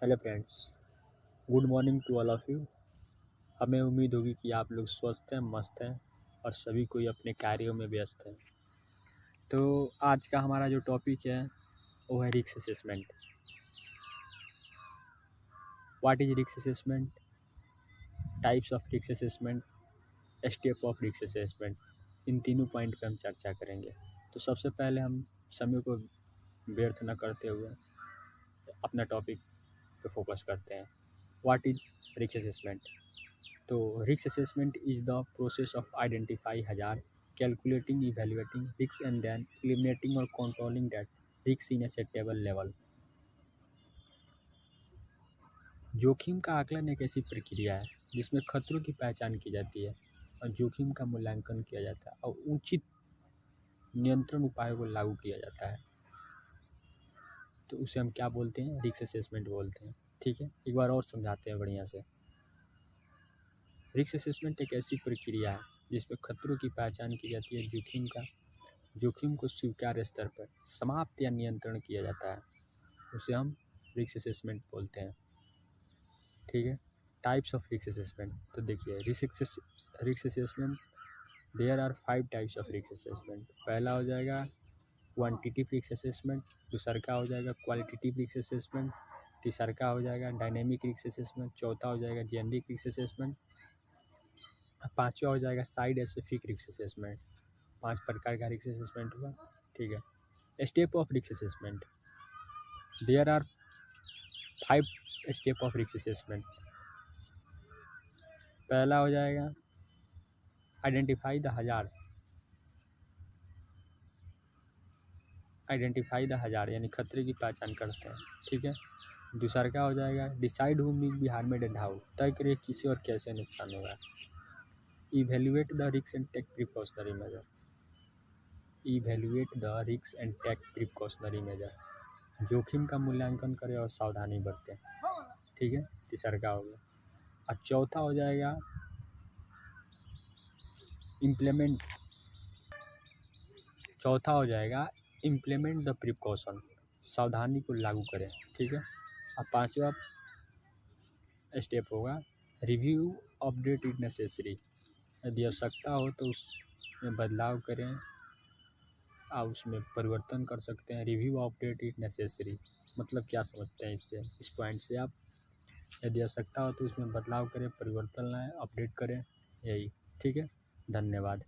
Hello friends, good morning to all of you. हमें उम्मीद होगी कि आप लोग स्वस्थ हैं, मस्त हैं और सभी कोई अपने कार्यों में व्यस्त है। तो आज का हमारा जो टॉपिक है वो है risk assessment. What is risk assessment, types of risk assessment, step of risk assessment, इन तीनों पॉइंट पे हम चर्चा करेंगे। तो सबसे पहले हम समय को व्यर्थ न करते हुए अपना टॉपिक पे फोकस करते हैं। What is risk assessment? तो risk assessment is the process of identify hazard, calculating, evaluating risk and then eliminating और controlling that risk in acceptable level. जोखिम का आकलन एक ऐसी प्रक्रिया है जिसमें खतरों की पहचान की जाती है और जोखिम का मूल्यांकन किया जाता है और उचित नियंत्रण उपायों को लागू किया जाता है। तो उसे हम क्या बोलते हैं? रिस्क असेसमेंट बोलते हैं। ठीक है, एक बार और समझाते हैं बढ़िया से। रिस्क असेसमेंट एक ऐसी प्रक्रिया है जिसमें खतरों की पहचान की जाती है, जोखिम को स्वीकार्य स्तर पर समाप्त या नियंत्रण किया जाता है, उसे हम रिस्क असेसमेंट बोलते हैं। ठीक है, टाइप्स ऑफ रिस्क असेसमेंट। तो देखिए risk assessment, there are 5 types of risk assessment. पहला हो जाएगा क्वांटिटिव रिस्क असेसमेंट, दूसरा का हो जाएगा क्वालिटेटिव रिस्क असेसमेंट, तीसरा का हो जाएगा डायनेमिक रिस्क असेसमेंट, चौथा हो जाएगा जेनरिक रिस्क असेसमेंट, पाँचवा हो जाएगा साइड स्पेसिफिक रिस्क असेसमेंट। 5 प्रकार का रिस्क असेसमेंट हुआ। ठीक है, step of risk assessment, there are 5 step of risk assessment. पहला हो जाएगा आइडेंटिफाई द हज़ार्ड, यानी खतरे की पहचान करते हैं। ठीक है, दूसरा का हो जाएगा decide who will be harmed and how, तय करिए किसे और कैसे नुकसान होगा। Evaluate the risk and take precautionary measure, जोखिम का मूल्यांकन करें और सावधानी बरतें। ठीक है, तीसरा का हो गया। और चौथा हो जाएगा इम्प्लीमेंट द प्रिकॉशन, सावधानी को लागू करें। ठीक है, और पांचवा स्टेप होगा रिव्यू अपडेट इट नेसेसरी, यदि आवश्यकता हो तो उसमें बदलाव करें, आप उसमें परिवर्तन कर सकते हैं। रिव्यू अपडेट इट नेसेसरी मतलब क्या समझते हैं इससे, इस पॉइंट से आप? यदि आवश्यकता हो तो उसमें बदलाव करें, परिवर्तन लाएं, अपडेट करें, यही। ठीक है, धन्यवाद।